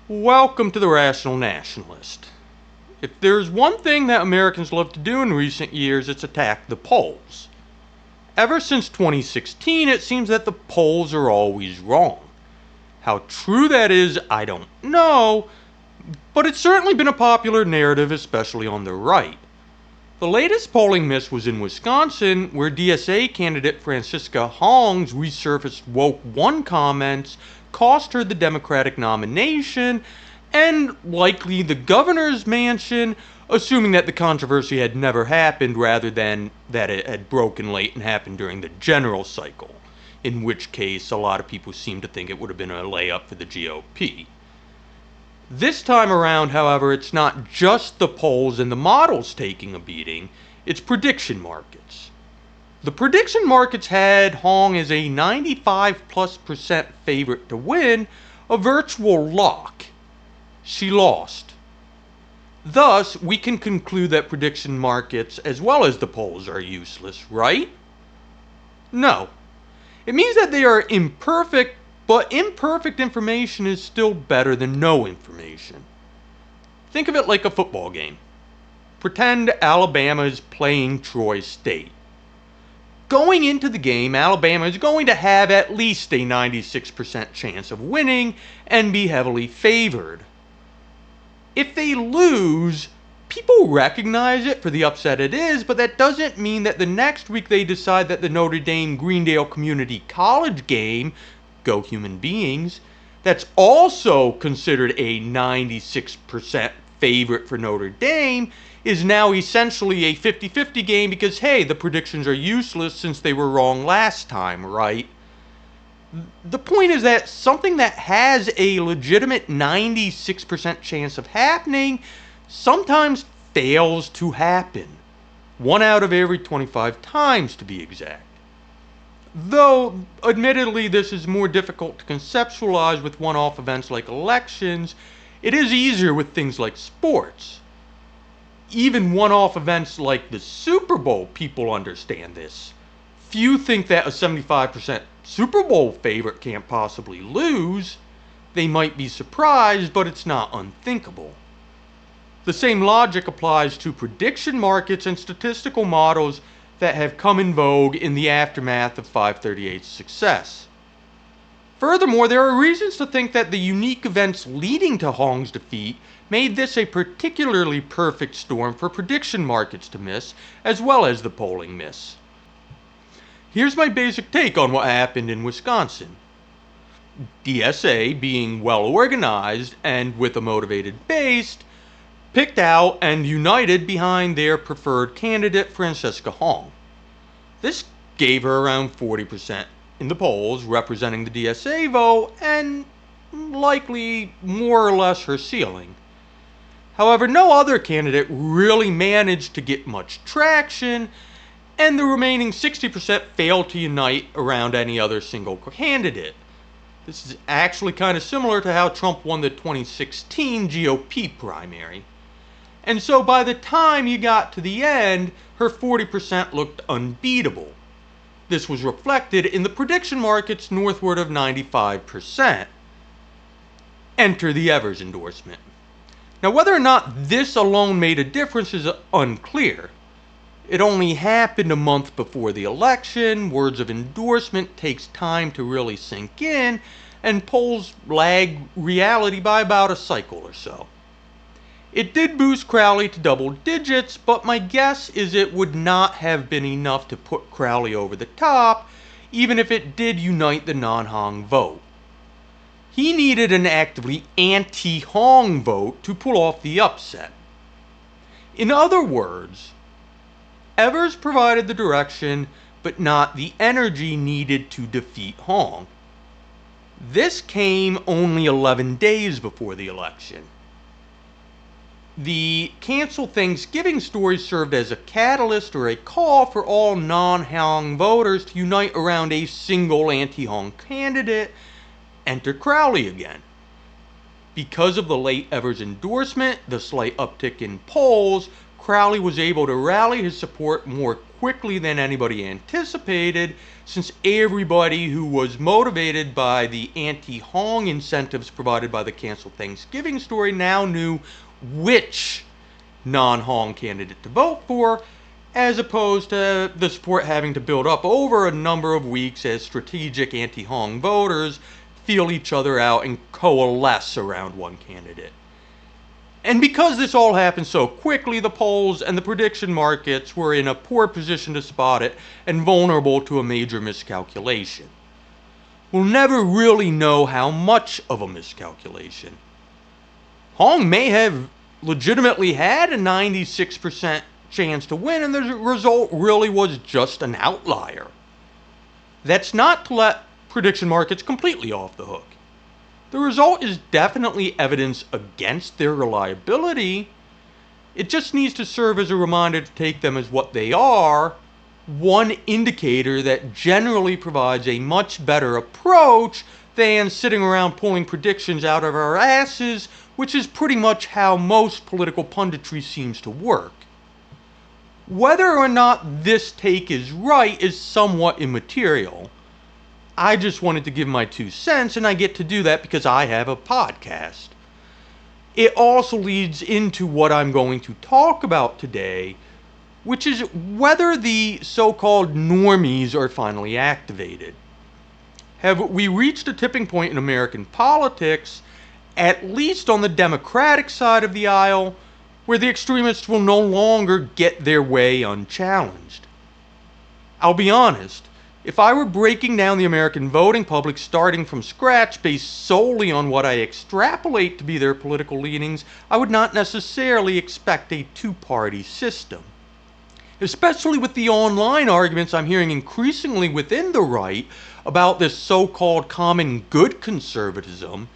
Welcome to the Rational Nationalist. If there's one thing that Americans love to do in recent years, it's attack the polls. Ever since 2016, it seems that the polls are always wrong. How true that is, I don't know, but it's certainly been a popular narrative, especially on the right. The latest polling miss was in Wisconsin, where DSA candidate Francesca Hong's resurfaced woke one comments cost her the Democratic nomination and likely the governor's mansion, assuming that the controversy had never happened rather than that it had broken late and happened during the general cycle, in which case a lot of people seem to think it would have been a layup for the GOP. This time around, however, it's not just the polls and the models taking a beating, it's prediction markets. The prediction markets had Hong as a 95+% favorite to win, a virtual lock. She lost. Thus, we can conclude that prediction markets as well as the polls are useless, right? No. It means that they are imperfect, but imperfect information is still better than no information. Think of it like a football game. Pretend Alabama is playing Troy State. Going into the game, Alabama is going to have at least a 96% chance of winning and be heavily favored. If they lose, people recognize it for the upset it is, but that doesn't mean that the next week they decide that the Notre Dame-Greendale Community College game, go human beings, that's also considered a 96% favorite for Notre Dame, is now essentially a 50-50 game because, hey, the predictions are useless since they were wrong last time, right? The point is that something that has a legitimate 96% chance of happening sometimes fails to happen. 1 out of every 25 times, to be exact. Though, admittedly, this is more difficult to conceptualize with one-off events like elections, it is easier with things like sports. Even one-off events like the Super Bowl, people understand this. Few think that a 75% Super Bowl favorite can't possibly lose. They might be surprised, but it's not unthinkable. The same logic applies to prediction markets and statistical models that have come in vogue in the aftermath of 538's success. Furthermore, there are reasons to think that the unique events leading to Hong's defeat made this a particularly perfect storm for prediction markets to miss, as well as the polling miss. Here's my basic take on what happened in Wisconsin. DSA, being well organized and with a motivated base, picked out and united behind their preferred candidate, Francesca Hong. This gave her around 40% in the polls, representing the DSA vote, and likely more or less her ceiling. However, no other candidate really managed to get much traction, and the remaining 60% failed to unite around any other single candidate. This is actually kind of similar to how Trump won the 2016 GOP primary. And so by the time you got to the end, her 40% looked unbeatable. This was reflected in the prediction markets northward of 95%. Enter the Evers endorsement. Now, whether or not this alone made a difference is unclear. It only happened a month before the election, words of endorsement takes time to really sink in, and polls lag reality by about a cycle or so. It did boost Crowley to double digits, but my guess is it would not have been enough to put Crowley over the top, even if it did unite the non-Hong vote. He needed an actively anti-Hong vote to pull off the upset. In other words, Evers provided the direction, but not the energy needed to defeat Hong. This came only 11 days before the election. The cancel Thanksgiving story served as a catalyst or a call for all non-Hong voters to unite around a single anti-Hong candidate. Enter Crowley again. Because of the late Evers endorsement, the slight uptick in polls, Crowley was able to rally his support more quickly than anybody anticipated, since everybody who was motivated by the anti-Hong incentives provided by the canceled Thanksgiving story now knew which non-Hong candidate to vote for, as opposed to the support having to build up over a number of weeks as strategic anti-Hong voters feel each other out and coalesce around one candidate. And because this all happened so quickly, the polls and the prediction markets were in a poor position to spot it and vulnerable to a major miscalculation. We'll never really know how much of a miscalculation. Hong may have legitimately had a 96% chance to win, and the result really was just an outlier. That's not to let prediction markets completely off the hook. The result is definitely evidence against their reliability. It just needs to serve as a reminder to take them as what they are, one indicator that generally provides a much better approach than sitting around pulling predictions out of our asses, which is pretty much how most political punditry seems to work. Whether or not this take is right is somewhat immaterial. I just wanted to give my 2 cents, and I get to do that because I have a podcast. It also leads into what I'm going to talk about today, which is whether the so-called normies are finally activated. Have we reached a tipping point in American politics, at least on the Democratic side of the aisle, where the extremists will no longer get their way unchallenged? I'll be honest. If I were breaking down the American voting public starting from scratch based solely on what I extrapolate to be their political leanings, I would not necessarily expect a two-party system. Especially with the online arguments I'm hearing increasingly within the right about this so-called common good conservatism,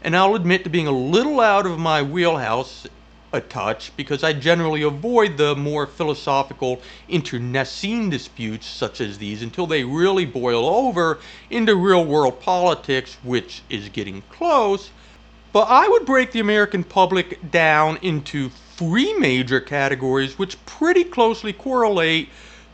and I'll admit to being a little out of my wheelhouse a touch, because I generally avoid the more philosophical internecine disputes such as these until they really boil over into real-world politics, which is getting close. But I would break the American public down into 3 major categories which pretty closely correlate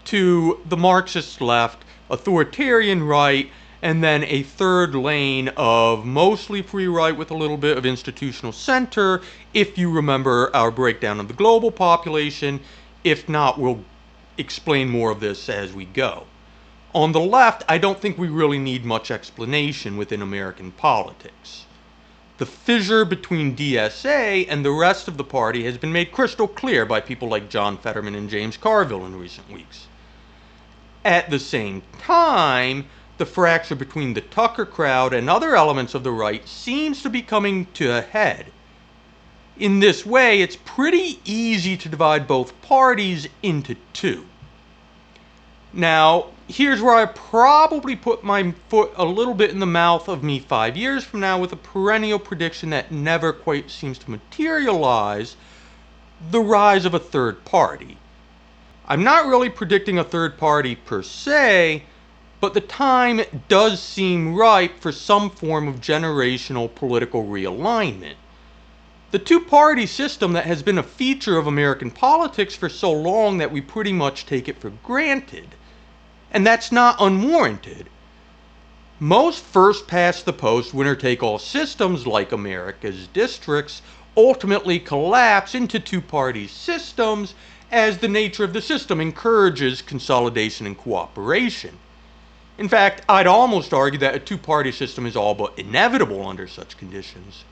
to the Marxist left, authoritarian right, and then a third lane of mostly free right with a little bit of institutional center, if you remember our breakdown of the global population. If not, we'll explain more of this as we go. On the left, I don't think we really need much explanation within American politics. The fissure between DSA and the rest of the party has been made crystal clear by people like John Fetterman and James Carville in recent weeks. At the same time, the fracture between the Tucker crowd and other elements of the right seems to be coming to a head. In this way, it's pretty easy to divide both parties into 2. Now, here's where I probably put my foot a little bit in the mouth of me 5 years from now with a perennial prediction that never quite seems to materialize: the rise of a third party. I'm not really predicting a third party per se, but the time does seem ripe for some form of generational political realignment. The two-party system that has been a feature of American politics for so long that we pretty much take it for granted. And that's not unwarranted. Most first-past-the-post, winner-take-all systems like America's districts ultimately collapse into two-party systems as the nature of the system encourages consolidation and cooperation. In fact, I'd almost argue that a two-party system is all but inevitable under such conditions.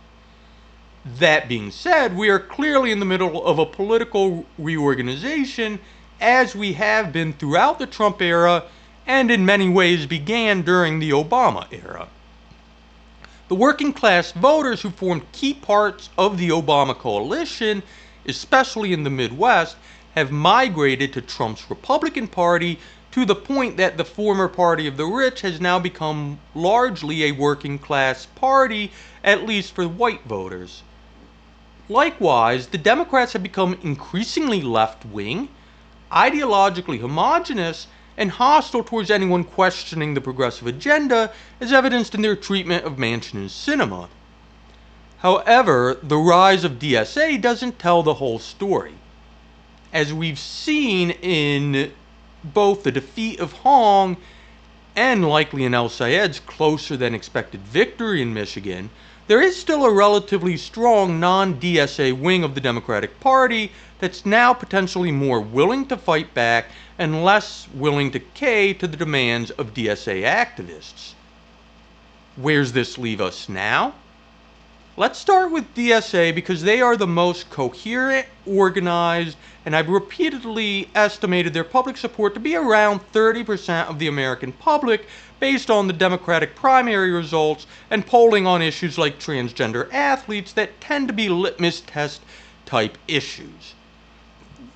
That being said, we are clearly in the middle of a political reorganization, as we have been throughout the Trump era and in many ways began during the Obama era. The working class voters who formed key parts of the Obama coalition, especially in the Midwest, have migrated to Trump's Republican Party to the point that the former party of the rich has now become largely a working class party, at least for white voters. Likewise, the Democrats have become increasingly left-wing, ideologically homogenous, and hostile towards anyone questioning the progressive agenda, as evidenced in their treatment of Manchin and Sinema. However, the rise of DSA doesn't tell the whole story. as we've seen in both the defeat of Hong and likely in el-Sayed's closer than expected victory in Michigan, there is still a relatively strong non-DSA wing of the Democratic Party that's now potentially more willing to fight back and less willing to cave to the demands of DSA activists. Where's this leave us now? Let's start with DSA because they are the most coherent, organized, and I've repeatedly estimated their public support to be around 30% of the American public based on the Democratic primary results and polling on issues like transgender athletes that tend to be litmus test type issues.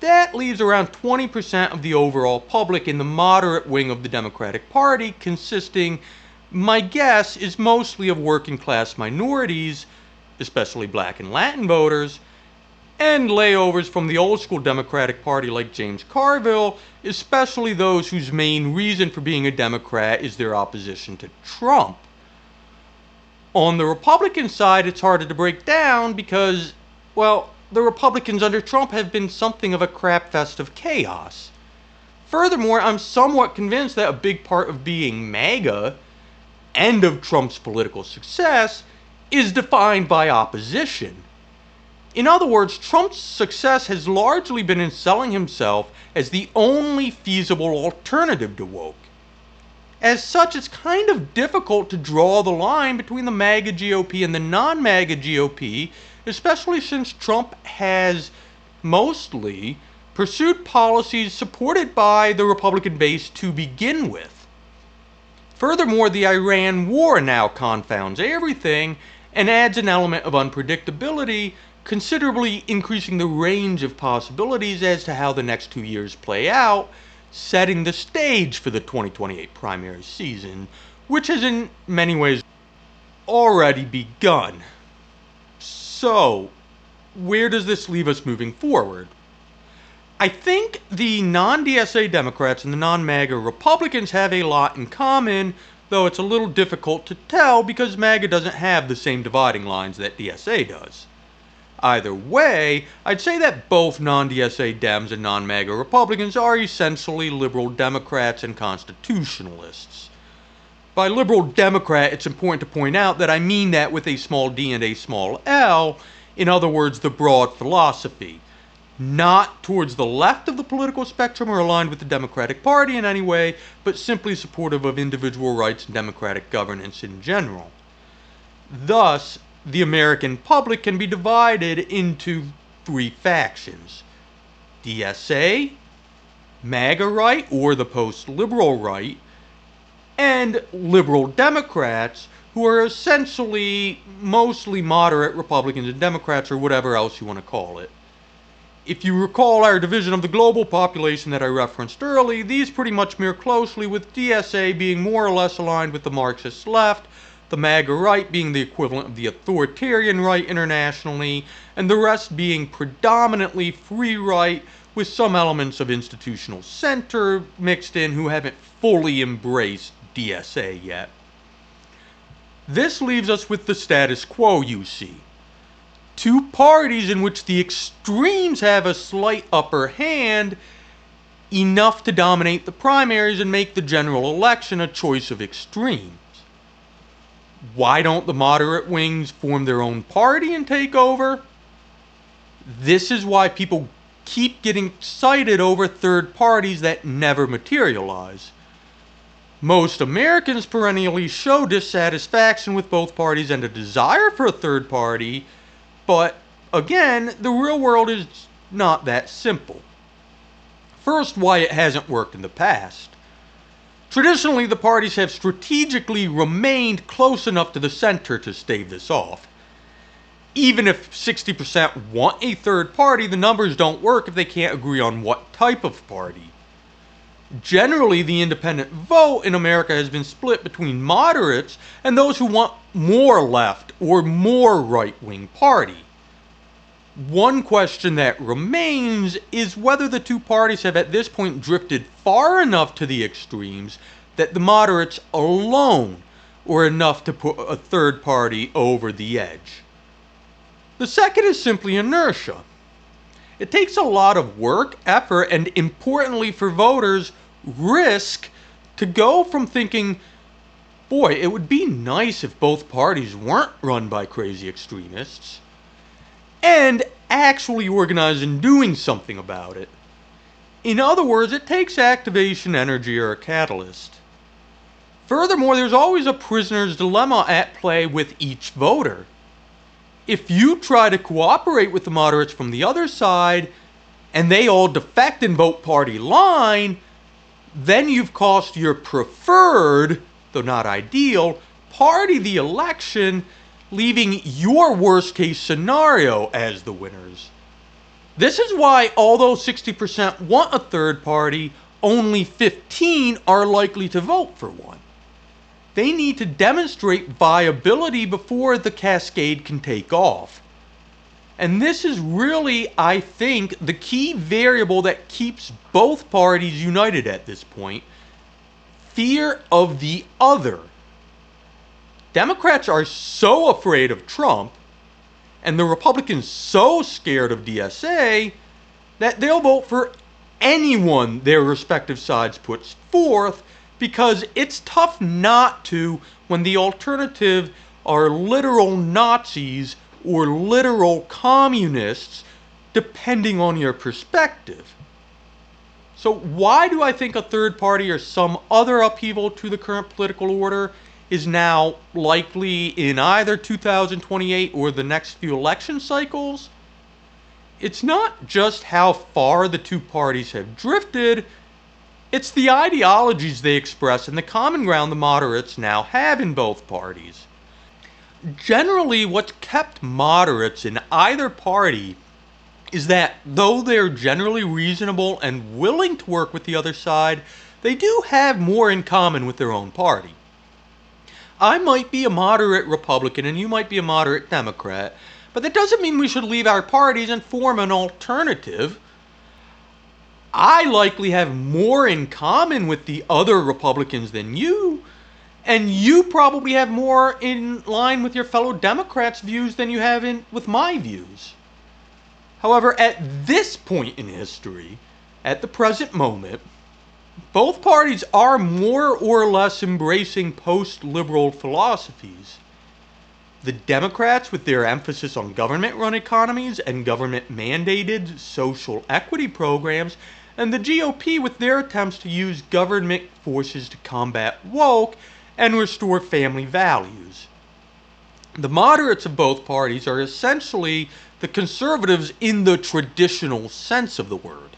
That leaves around 20% of the overall public in the moderate wing of the Democratic Party, consisting, my guess, is mostly of working class minorities, especially black and Latin voters, and layovers from the old school Democratic Party like James Carville, especially those whose main reason for being a Democrat is their opposition to Trump. On the Republican side, it's harder to break down because, well, the Republicans under Trump have been something of a crapfest of chaos. Furthermore, I'm somewhat convinced that a big part of being MAGA and of Trump's political success is defined by opposition. In other words, Trump's success has largely been in selling himself as the only feasible alternative to woke. As such, it's kind of difficult to draw the line between the MAGA GOP and the non-MAGA GOP, especially since Trump has mostly pursued policies supported by the Republican base to begin with. Furthermore, the Iran war now confounds everything and adds an element of unpredictability, considerably increasing the range of possibilities as to how the next 2 years play out, setting the stage for the 2028 primary season, which has in many ways already begun. So, where does this leave us moving forward? I think the non-DSA Democrats and the non-MAGA Republicans have a lot in common, though it's a little difficult to tell because MAGA doesn't have the same dividing lines that DSA does. Either way, I'd say that both non-DSA Dems and non-MAGA Republicans are essentially liberal Democrats and constitutionalists. By liberal Democrat, it's important to point out that I mean that with a small d and a small l, in other words, the broad philosophy. Not towards the left of the political spectrum or aligned with the Democratic Party in any way, but simply supportive of individual rights and democratic governance in general. Thus, the American public can be divided into three factions: DSA, MAGA right or the post-liberal right, and liberal Democrats, who are essentially mostly moderate Republicans and Democrats, or whatever else you want to call it. If you recall our division of the global population that I referenced early, these pretty much mirror closely, with DSA being more or less aligned with the Marxist left, the MAGA right being the equivalent of the authoritarian right internationally, and the rest being predominantly free right, with some elements of institutional center mixed in who haven't fully embraced DSA yet. This leaves us with the status quo, you see. Two parties in which the extremes have a slight upper hand, enough to dominate the primaries and make the general election a choice of extremes. Why don't the moderate wings form their own party and take over? This is why people keep getting excited over third parties that never materialize. Most Americans perennially show dissatisfaction with both parties and a desire for a third party, but again, the real world is not that simple. First, why it hasn't worked in the past. Traditionally, the parties have strategically remained close enough to the center to stave this off. Even if 60% want a third party, the numbers don't work if they can't agree on what type of party. Generally, the independent vote in America has been split between moderates and those who want more left or more right-wing party. One question that remains is whether the two parties have at this point drifted far enough to the extremes that the moderates alone were enough to put a third party over the edge. The second is simply inertia. It takes a lot of work, effort, and importantly for voters, risk to go from thinking, boy, it would be nice if both parties weren't run by crazy extremists, and actually organizing and doing something about it. In other words, it takes activation, energy, or a catalyst. Furthermore, there's always a prisoner's dilemma at play with each voter. If you try to cooperate with the moderates from the other side, and they all defect and vote party line, then you've cost your preferred, though not ideal, party the election, leaving your worst case scenario as the winners. This is why, although 60% want a third party, only 15 are likely to vote for one. They need to demonstrate viability before the cascade can take off. And this is really, I think, the key variable that keeps both parties united at this point: fear of the other. Democrats are so afraid of Trump, and the Republicans so scared of DSA, that they'll vote for anyone their respective sides puts forth, because it's tough not to when the alternative are literal Nazis or literal communists, depending on your perspective. So why do I think a third party or some other upheaval to the current political order is now likely in either 2028 or the next few election cycles? It's not just how far the two parties have drifted, it's the ideologies they express and the common ground the moderates now have in both parties. Generally, what's kept moderates in either party is that though they're generally reasonable and willing to work with the other side, they do have more in common with their own party. I might be a moderate Republican and you might be a moderate Democrat, but that doesn't mean we should leave our parties and form an alternative. I likely have more in common with the other Republicans than you, and you probably have more in line with your fellow Democrats' views than you have with my views. However, at this point in history, at the present moment, both parties are more or less embracing post-liberal philosophies. The Democrats, with their emphasis on government-run economies and government-mandated social equity programs, and the GOP with their attempts to use government forces to combat woke and restore family values. The moderates of both parties are essentially the conservatives in the traditional sense of the word,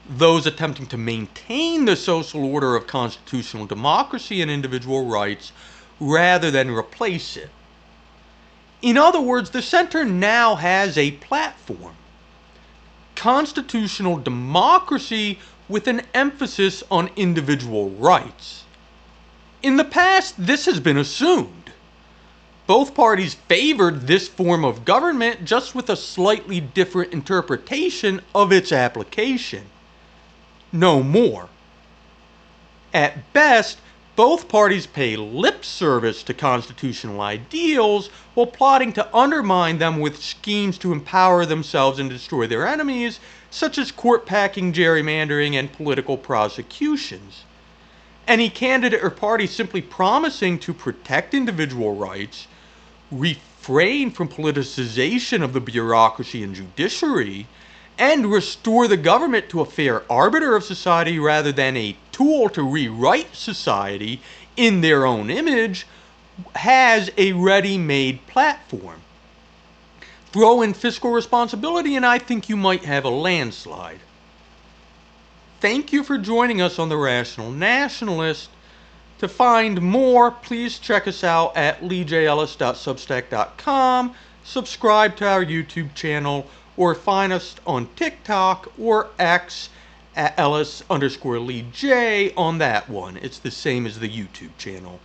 those attempting to maintain the social order of constitutional democracy and individual rights rather than replace it. In other words, the center now has a platform: constitutional democracy with an emphasis on individual rights. In the past, this has been assumed. Both parties favored this form of government, just with a slightly different interpretation of its application. No more. At best, both parties pay lip service to constitutional ideals while plotting to undermine them with schemes to empower themselves and destroy their enemies, such as court packing, gerrymandering, and political prosecutions. Any candidate or party simply promising to protect individual rights, refrain from politicization of the bureaucracy and judiciary, and restore the government to a fair arbiter of society rather than a tool to rewrite society in their own image, has a ready-made platform. Throw in fiscal responsibility and I think you might have a landslide. Thank you for joining us on The Rational Nationalist. To find more, please check us out at leejellis.substack.com, subscribe to our YouTube channel, or find us on TikTok or X at Ellis_LeeJ on that one. It's the same as the YouTube channel.